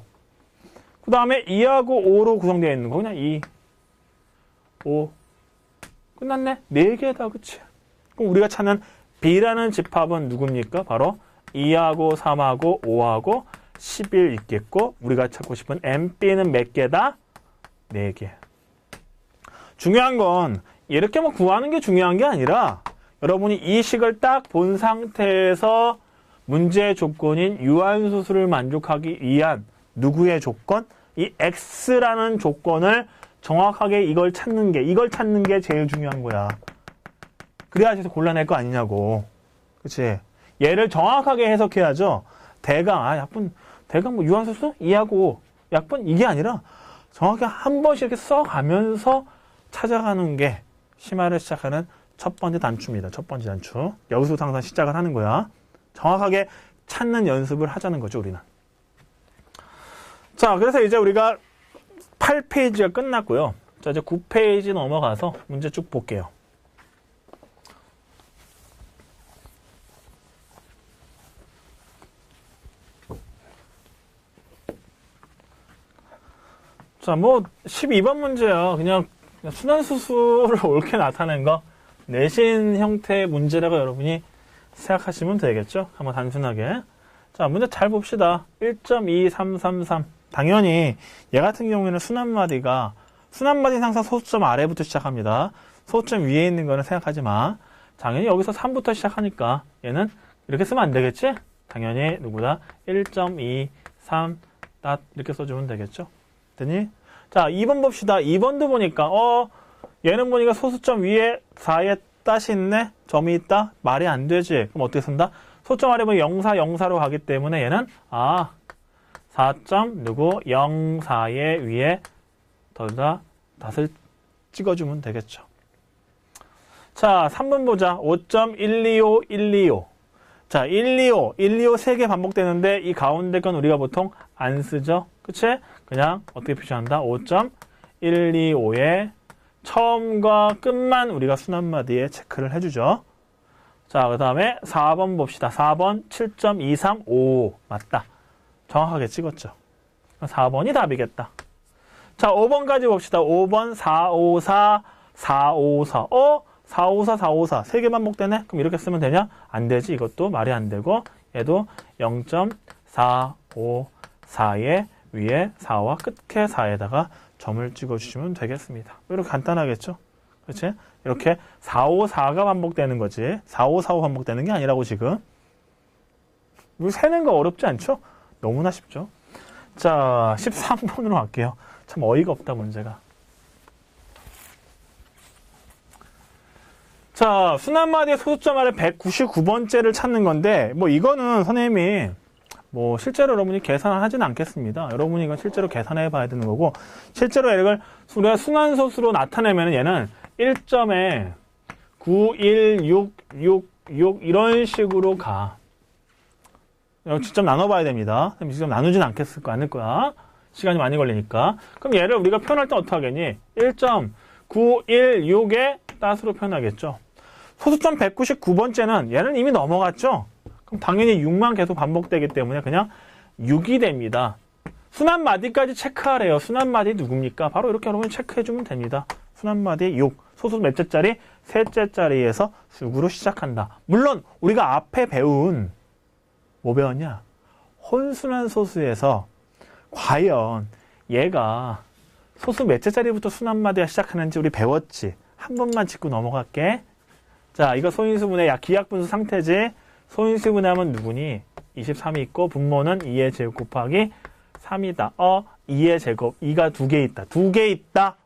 그 다음에 2하고 5로 구성되어 있는 거 그냥 2, 5. 끝났네? 4개다, 그치? 그럼 우리가 찾는 B라는 집합은 누굽니까? 바로 2하고 3하고 5하고 11 있겠고, 우리가 찾고 싶은 MB는 몇 개다? 4개. 중요한 건 이렇게 뭐 구하는 게 중요한 게 아니라 여러분이 이 식을 딱 본 상태에서 문제의 조건인 유한소수를 만족하기 위한 누구의 조건? 이 X라는 조건을 정확하게 이걸 찾는 게 제일 중요한 거야. 그래야지 골라낼 거 아니냐고. 그치? 얘를 정확하게 해석해야죠. 약분, 대강 뭐 유한소수? 2하고 약분? 이게 아니라 정확히 한 번씩 이렇게 써가면서 찾아가는 게 심화를 시작하는 첫 번째 단추입니다. 첫 번째 단추. 여기서부터 항상 시작을 하는 거야. 정확하게 찾는 연습을 하자는 거죠, 우리는. 자, 그래서 이제 우리가 8페이지가 끝났고요. 자, 이제 9페이지 넘어가서 문제 쭉 볼게요. 자, 뭐 12번 문제야. 그냥 순환수수를 옳게 나타낸 거 내신 형태의 문제라고 여러분이 생각하시면 되겠죠. 한번 단순하게. 자, 문제 잘 봅시다. 1.2333. 당연히 얘 같은 경우에는 순환마디가 순환마디 상사 소수점 아래부터 시작합니다. 소수점 위에 있는 거는 생각하지 마. 당연히 여기서 3부터 시작하니까 얘는 이렇게 쓰면 안 되겠지? 당연히 누구다? 1.23 이렇게 써주면 되겠죠? 됐니? 자, 2번 봅시다. 2번도 보니까 얘는 보니까 소수점 위에 4에 따시 있네? 점이 있다? 말이 안 되지? 그럼 어떻게 쓴다? 소수점 아래 보면 04로 가기 때문에 얘는 4.04의 위에 닷을 찍어주면 되겠죠. 자, 3번 보자. 5.125, 125. 자, 125 3개 반복되는데 이 가운데 건 우리가 보통 안 쓰죠. 그치? 그냥 어떻게 표시한다? 5.125의 처음과 끝만 우리가 순환마디에 체크를 해주죠. 자, 그 다음에 4번 봅시다. 4번 7.235. 맞다. 정확하게 찍었죠. 4번이 답이겠다. 자, 5번까지 봅시다. 5번 454, 454. 454, 454. 3개 반복되네? 그럼 이렇게 쓰면 되냐? 안 되지. 이것도 말이 안 되고, 얘도 0.454의 위에 4와 끝에 4에다가 점을 찍어주시면 되겠습니다. 이렇게 간단하겠죠? 그렇지? 이렇게 454가 반복되는 거지. 4545 반복되는 게 아니라고 지금. 이거 세는 거 어렵지 않죠? 너무나 쉽죠? 자, 13번으로 갈게요. 참 어이가 없다, 문제가. 자, 순환마디의 소수점 아래 199번째를 찾는 건데, 뭐 이거는 선생님이 뭐 실제로 여러분이 계산을 하지는 않겠습니다. 여러분이 이건 실제로 계산해 봐야 되는 거고, 실제로 얘를 우리가 순환소수로 나타내면 얘는 1점에 91666 이런 식으로 가. 직접 나눠봐야 됩니다. 직접 나누진 않을 거야. 시간이 많이 걸리니까. 그럼 얘를 우리가 표현할 때 어떻게 하겠니? 1.916의 따스로 표현하겠죠. 소수점 199번째는 얘는 이미 넘어갔죠? 그럼 당연히 6만 계속 반복되기 때문에 그냥 6이 됩니다. 순환마디까지 체크하래요. 순환마디 누굽니까? 바로 이렇게 여러분이 체크해주면 됩니다. 순환마디 6. 소수 몇째 자리? 셋째 자리에서 6으로 시작한다. 물론 우리가 앞에 배운 뭐 배웠냐? 혼순환 소수에서 과연 얘가 소수 몇째 자리부터 순환마디가 시작하는지 우리 배웠지. 한 번만 짚고 넘어갈게. 자, 이거 소인수분해 기하분수 상태지. 소인수분해하면 누구니? 23이 있고 분모는 2의 제곱 곱하기 3이다. 2의 제곱. 2가 2개 있다. 2개 있다.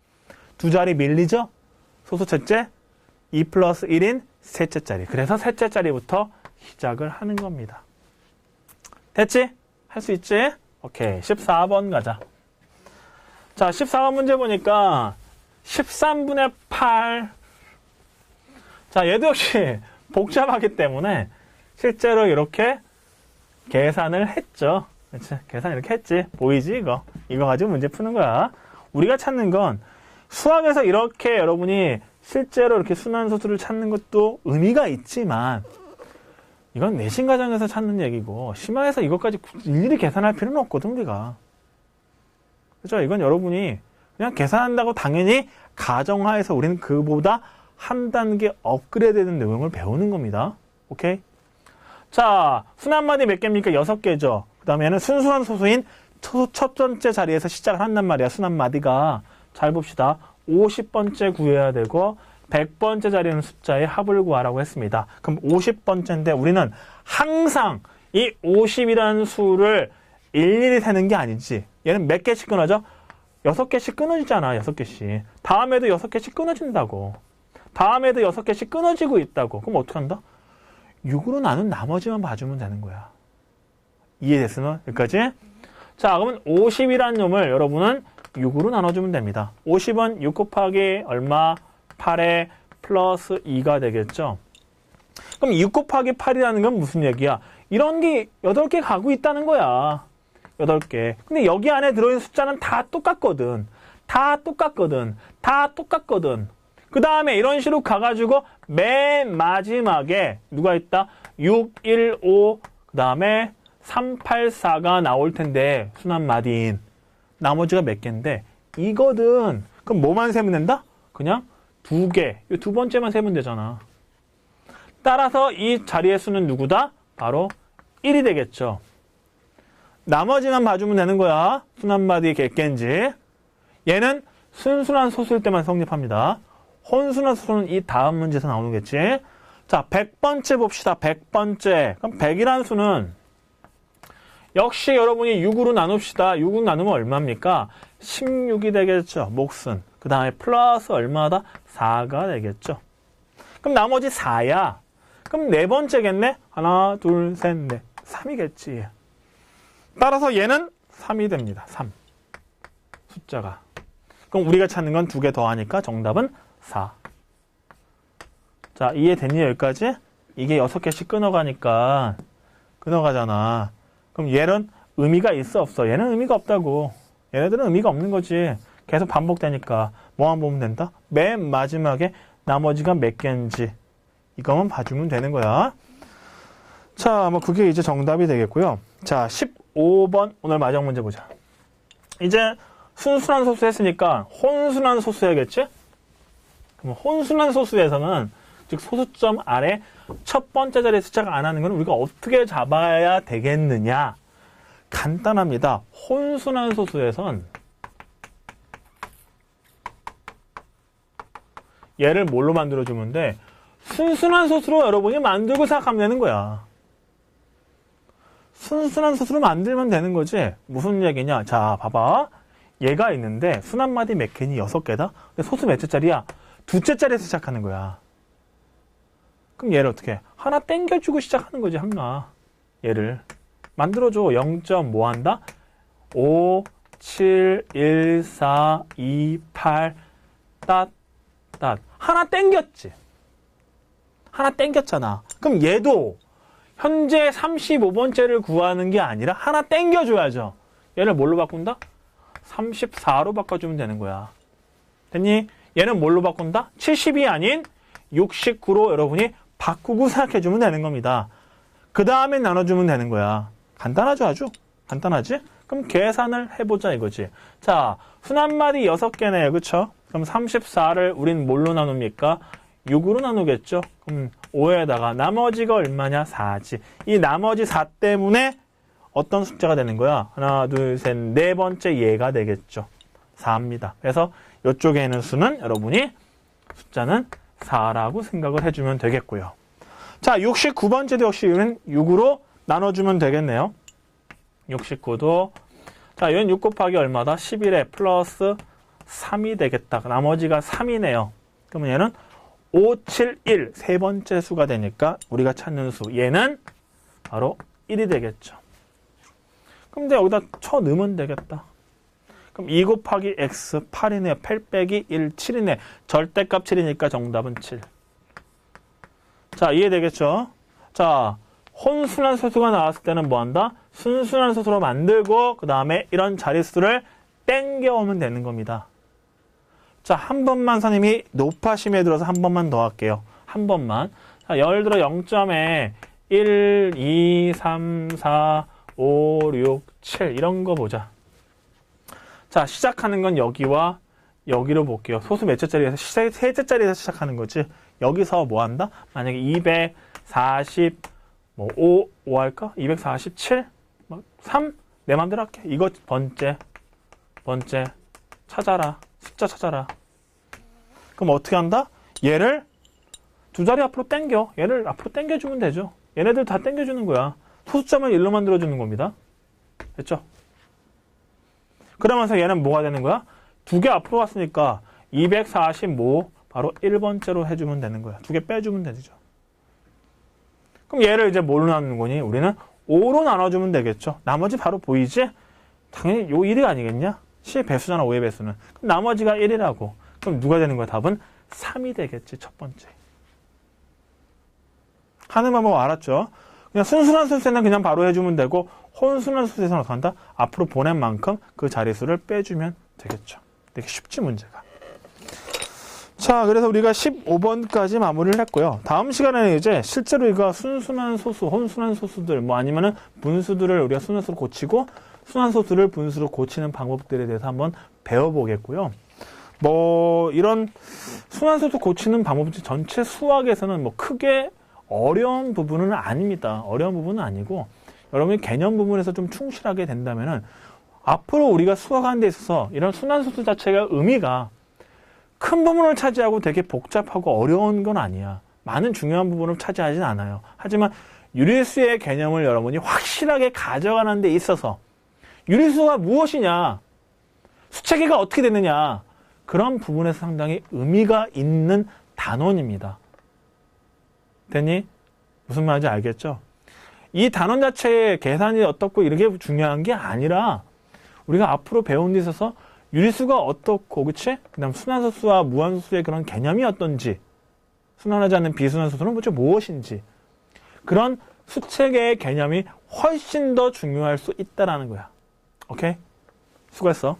두 자리 밀리죠? 소수 첫째 2 플러스 1인 셋째 자리. 그래서 셋째 자리부터 시작을 하는 겁니다. 됐지? 할 수 있지? 오케이. 14번 가자. 자, 14번 문제 보니까 13분의 8. 자, 얘도 역시 복잡하기 때문에 실제로 이렇게 계산을 했죠. 그치? 계산 이렇게 했지. 보이지, 이거? 이거 가지고 문제 푸는 거야. 우리가 찾는 건 수학에서 이렇게 여러분이 실제로 이렇게 순환소수를 찾는 것도 의미가 있지만 이건 내신 과정에서 찾는 얘기고 심화해서 이것까지 일일이 계산할 필요는 없거든, 우리가. 그죠? 이건 여러분이 그냥 계산한다고 당연히 가정하에서 우리는 그보다 한 단계 업그레이드된 내용을 배우는 겁니다. 오케이? 자, 순환마디 몇 개입니까? 6개죠. 그 다음에는 순수한 소수인 첫 번째 자리에서 시작을 한단 말이야. 순환마디가. 잘 봅시다. 50번째 구해야 되고 100번째 자리는 숫자의 합을 구하라고 했습니다. 그럼 50번째인데 우리는 항상 이 50이라는 수를 일일이 세는 게 아니지. 얘는 몇 개씩 끊어져? 6개씩 끊어지잖아. 6개씩. 다음에도 6개씩 끊어진다고. 다음에도 6개씩 끊어지고 있다고. 그럼 어떻게 한다? 6으로 나눈 나머지만 봐주면 되는 거야. 이해됐으면? 여기까지? 자, 그러면 50이라는 놈을 여러분은 6으로 나눠주면 됩니다. 50은 6 곱하기 얼마? 8에 플러스 2가 되겠죠. 그럼 6 곱하기 8이라는 건 무슨 얘기야? 이런 게 8개 가고 있다는 거야. 8개. 근데 여기 안에 들어있는 숫자는 다 똑같거든. 다 똑같거든. 다 똑같거든. 그 다음에 이런 식으로 가가지고 맨 마지막에 누가 있다? 6, 1, 5, 그 다음에 3, 8, 4가 나올 텐데 순환마디인. 나머지가 몇 개인데 2거든. 그럼 뭐만 세면 된다? 그냥 2개. 이 두 번째만 세면 되잖아. 따라서 이 자리의 수는 누구다? 바로 1이 되겠죠. 나머지만 봐주면 되는 거야. 순한마디 객겐지. 얘는 순순한 소수일 때만 성립합니다. 혼순한 소수는 이 다음 문제에서 나오겠지. 자, 100번째 봅시다. 100번째. 그럼 100이라는 수는 역시 여러분이 6으로 나눕시다. 6으로 나누면 얼마입니까? 16이 되겠죠. 목순. 그 다음에 플러스 얼마다? 4가 되겠죠. 그럼 나머지 4야. 그럼 네 번째겠네? 하나, 둘, 셋, 넷. 3이겠지. 따라서 얘는 3이 됩니다. 3. 숫자가. 그럼 우리가 찾는 건 2개 더하니까 정답은 4. 자, 이해됐니 여기까지? 이게 6개씩 끊어가잖아. 그럼 얘는 의미가 있어 없어? 얘는 의미가 없다고. 얘네들은 의미가 없는 거지. 계속 반복되니까 뭐만 보면 된다? 맨 마지막에 나머지가 몇 개인지 이거만 봐주면 되는 거야. 자, 뭐 그게 이제 정답이 되겠고요. 자, 15번 오늘 마지막 문제 보자. 이제 순순한 소수 했으니까 혼순한 소수 해야겠지? 그럼 혼순한 소수에서는 즉 소수점 아래 첫 번째 자리에 숫자가 안 하는 건 우리가 어떻게 잡아야 되겠느냐? 간단합니다. 혼순한 소수에선 얘를 뭘로 만들어주면 돼? 순순한 소수로 여러분이 만들고 생각하면 되는 거야. 순순한 소수로 만들면 되는 거지. 무슨 얘기냐? 자, 봐봐. 얘가 있는데 순한마디 몇 개니? 6개다? 근데 소수 몇째 자리야? 두째 자리에서 시작하는 거야. 그럼 얘를 어떻게 해? 하나 땡겨주고 시작하는 거지, 하나. 얘를. 만들어줘. 0. 뭐 한다? 5, 7, 1, 4, 2, 8, 하나 땡겼지. 하나 땡겼잖아. 그럼 얘도 현재 35번째를 구하는 게 아니라 하나 땡겨줘야죠. 얘를 뭘로 바꾼다? 34로 바꿔주면 되는 거야. 됐니? 얘는 뭘로 바꾼다? 70이 아닌 69로 여러분이 바꾸고 생각해주면 되는 겁니다. 그 다음에 나눠주면 되는 거야. 간단하죠, 아주? 간단하지? 그럼 계산을 해보자 이거지. 자, 순한마디 6개네요. 그쵸? 그럼 34를 우린 뭘로 나눕니까? 6으로 나누겠죠? 그럼 5에다가 나머지가 얼마냐? 4지. 이 나머지 4 때문에 어떤 숫자가 되는 거야? 하나, 둘, 셋, 네 번째 얘가 되겠죠. 4입니다. 그래서 이쪽에 있는 수는 여러분이 숫자는 4라고 생각을 해주면 되겠고요. 자, 69번째도 역시 얘는 6으로 나눠주면 되겠네요. 69도 자, 얘는 6 곱하기 얼마다? 11에 플러스 3이 되겠다. 나머지가 3이네요. 그러면 얘는 5, 7, 1 세 번째 수가 되니까 우리가 찾는 수 얘는 바로 1이 되겠죠. 그럼 이제 여기다 쳐 넣으면 되겠다. 그럼 2 곱하기 x 8이네요. 8 빼기 1, 7이네. 절대값 7이니까 정답은 7. 자, 이해되겠죠? 자, 혼순한 소수가 나왔을 때는 뭐 한다? 순순한 소수로 만들고 그 다음에 이런 자릿수를 땡겨오면 되는 겁니다. 자, 한 번만 선생님이 높아심에 들어서 한 번만 더 할게요. 한 번만. 자, 예를 들어 0점에 1, 2, 3, 4, 5, 6, 7 이런 거 보자. 자, 시작하는 건 여기와 여기로 볼게요. 소수 몇째 자리에서 셋째 자리에서 시작하는 거지. 여기서 뭐 한다? 만약에 240 뭐 5 할까? 247 3 내 맘대로 할게. 이거 번째 찾아라. 숫자 찾아라. 그럼 어떻게 한다? 얘를 두 자리 앞으로 당겨. 얘를 앞으로 당겨주면 되죠. 얘네들 다 당겨주는 거야. 소수점을 1로 만들어주는 겁니다. 됐죠? 그러면서 얘는 뭐가 되는 거야? 두 개 앞으로 왔으니까 245 바로 1번째로 해주면 되는 거야. 두 개 빼주면 되죠. 그럼 얘를 이제 뭘로 나누는 거니? 우리는 5로 나눠주면 되겠죠. 나머지 바로 보이지? 당연히 요 1이 아니겠냐? C의 배수잖아, 5의 배수는. 그럼 나머지가 1이라고. 그럼 누가 되는 거야? 답은 3이 되겠지, 첫 번째. 하는 방법 알았죠? 그냥 순순한 수에는 그냥 바로 해주면 되고, 혼순한 수에서는 어떻게 한다? 앞으로 보낸 만큼 그 자릿수를 빼주면 되겠죠. 되게 쉽지, 문제가. 자, 그래서 우리가 15번까지 마무리를 했고요. 다음 시간에는 이제 실제로 이거 순순한 소수, 혼순한 소수들, 뭐 아니면은 분수들을 우리가 순환수로 고치고 순환소수를 분수로 고치는 방법들에 대해서 한번 배워보겠고요. 이런 순환소수 고치는 방법 전체 수학에서는 크게 어려운 부분은 아닙니다. 어려운 부분은 아니고 여러분이 개념 부분에서 좀 충실하게 된다면은 앞으로 우리가 수학하는 데 있어서 이런 순환소수 자체가 의미가 큰 부분을 차지하고 되게 복잡하고 어려운 건 아니야. 많은 중요한 부분을 차지하진 않아요. 하지만 유리수의 개념을 여러분이 확실하게 가져가는 데 있어서 유리수가 무엇이냐, 수체계가 어떻게 되느냐, 그런 부분에서 상당히 의미가 있는 단원입니다. 됐니? 무슨 말인지 알겠죠? 이 단원 자체의 계산이 어떻고 이렇게 중요한 게 아니라 우리가 앞으로 배운 데 있어서 유리수가 어떻고, 그치? 그 다음 순환소수와 무한소수의 그런 개념이 어떤지, 순환하지 않는 비순환소수는 무엇인지, 그런 수체계의 개념이 훨씬 더 중요할 수 있다라는 거야. 오케이? 수고했어.